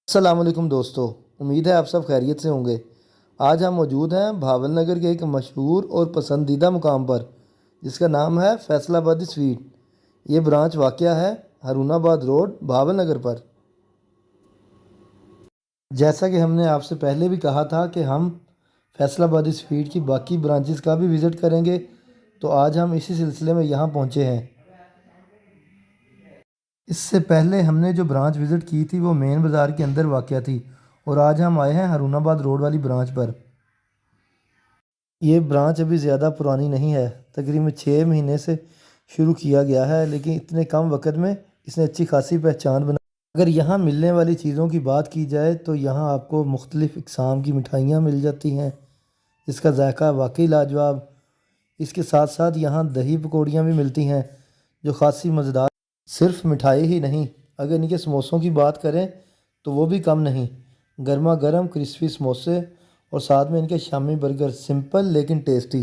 السلام علیکم دوستو، امید ہے آپ سب خیریت سے ہوں گے۔ آج ہم موجود ہیں بھاول نگر کے ایک مشہور اور پسندیدہ مقام پر، جس کا نام ہے فیصل آبادی سویٹ۔ یہ برانچ واقع ہے ہارون آباد روڈ، بھاول نگر پر۔ جیسا کہ ہم نے آپ سے پہلے بھی کہا تھا کہ ہم فیصل آبادی سویٹ کی باقی برانچز کا بھی وزٹ کریں گے، تو آج ہم اسی سلسلے میں یہاں پہنچے ہیں۔ اس سے پہلے ہم نے جو برانچ وزٹ کی تھی وہ مین بازار کے اندر واقع تھی، اور آج ہم آئے ہیں ہارون آباد روڈ والی برانچ پر۔ یہ برانچ ابھی زیادہ پرانی نہیں ہے، تقریباً 6 مہینے سے شروع کیا گیا ہے، لیکن اتنے کم وقت میں اس نے اچھی خاصی پہچان بنا۔ اگر یہاں ملنے والی چیزوں کی بات کی جائے تو یہاں آپ کو مختلف اقسام کی مٹھائیاں مل جاتی ہیں، جس کا ذائقہ واقعی لاجواب۔ اس کے ساتھ ساتھ یہاں دہی پکوڑیاں بھی ملتی ہیں جو خاصی مزیدار۔ صرف مٹھائی ہی نہیں، اگر ان کے سموسوں کی بات کریں تو وہ بھی کم نہیں۔ گرما گرم کرسپی سموسے اور ساتھ میں ان کے شامی برگر، سمپل لیکن ٹیسٹی۔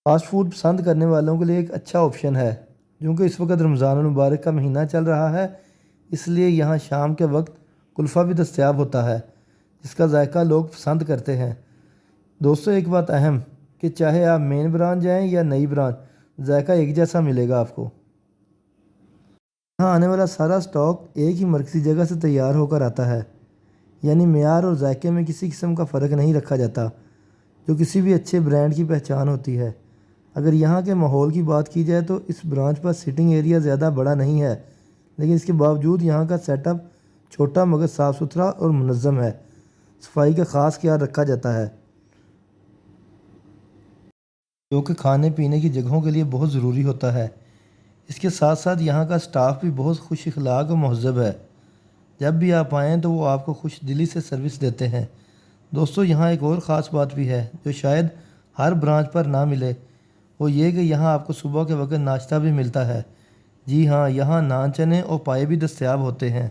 فاسٹ فوڈ پسند کرنے والوں کے لیے ایک اچھا آپشن ہے، کیونکہ اس وقت رمضان المبارک کا مہینہ چل رہا ہے، اس لیے یہاں شام کے وقت کلفہ بھی دستیاب ہوتا ہے، جس کا ذائقہ لوگ پسند کرتے ہیں۔ دوستو، ایک بات اہم کہ چاہے آپ مین برانچ جائیں یا نئی برانچ، ذائقہ ایک جیسا ملے گا آپ کو۔ یہاں آنے والا سارا سٹاک ایک ہی مرکزی جگہ سے تیار ہو کر آتا ہے، یعنی معیار اور ذائقے میں کسی قسم کا فرق نہیں رکھا جاتا، جو کسی بھی اچھے برانڈ کی پہچان ہوتی ہے۔ اگر یہاں کے ماحول کی بات کی جائے تو اس برانچ پر سٹنگ ایریا زیادہ بڑا نہیں ہے، لیکن اس کے باوجود یہاں کا سیٹ اپ چھوٹا مگر صاف ستھرا اور منظم ہے۔ صفائی کا خاص خیال رکھا جاتا ہے، جو کہ کھانے پینے کی جگہوں کے لیے بہت ضروری ہوتا ہے۔ اس کے ساتھ ساتھ یہاں کا سٹاف بھی بہت خوش اخلاق و مہذب ہے۔ جب بھی آپ آئیں تو وہ آپ کو خوش دلی سے سروس دیتے ہیں۔ دوستو، یہاں ایک اور خاص بات بھی ہے جو شاید ہر برانچ پر نہ ملے، وہ یہ کہ یہاں آپ کو صبح کے وقت ناشتہ بھی ملتا ہے۔ جی ہاں، یہاں نان چنے اور پائے بھی دستیاب ہوتے ہیں۔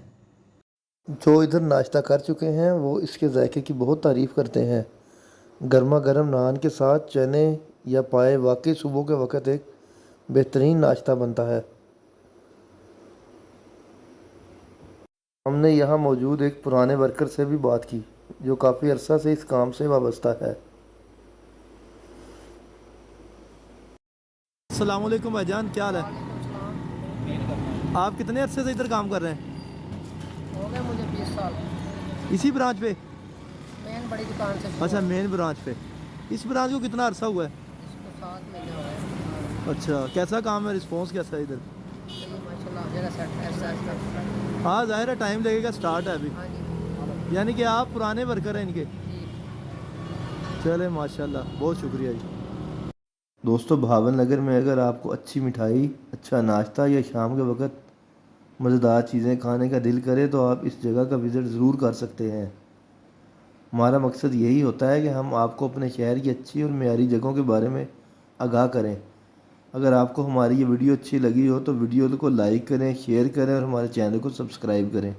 جو ادھر ناشتہ کر چکے ہیں وہ اس کے ذائقے کی بہت تعریف کرتے ہیں۔ گرما گرم نان کے ساتھ چنے یا پائے واقعی صبح کے وقت ایک بہترین ناشتہ بنتا ہے۔ ہم نے یہاں موجود ایک پرانے ورکر سے بھی بات کی جو کافی عرصہ سے اس کام سے وابستہ ہے۔ السلام علیکم بھائی جان، کیا حال ہے؟ آپ کتنے عرصے سے ادھر کام کر رہے ہیں؟ ہو گئے مجھے 20 سال اسی برانچ پہ؟ مین بڑی دکان سے۔ اچھا، مین برانچ پہ۔ اس برانچ کو کتنا عرصہ ہوا ہے؟ اس کو 7 مہینے ہو گئے۔ اچھا، کیسا کام ہے، رسپانس کیسا ہے ادھر؟ ماشاء اللہ میرا سیٹ ہے۔ ہاں، ظاہر ہے ٹائم لگے گا، سٹارٹ ہے ابھی، ہاں جی یعنی کہ آپ پرانے ورکر ہیں ان کے؟ جی۔ چلے ماشاءاللہ، بہت شکریہ جی۔ دوستو، بھاول نگر میں اگر آپ کو اچھی مٹھائی، اچھا ناشتہ یا شام کے وقت مزیدار چیزیں کھانے کا دل کرے تو آپ اس جگہ کا وزٹ ضرور کر سکتے ہیں۔ ہمارا مقصد یہی ہوتا ہے کہ ہم آپ کو اپنے شہر کی اچھی اور معیاری جگہوں کے بارے میں آگاہ کریں۔ اگر آپ کو ہماری یہ ویڈیو اچھی لگی ہو تو ویڈیو کو لائک کریں، شیئر کریں اور ہمارے چینل کو سبسکرائب کریں۔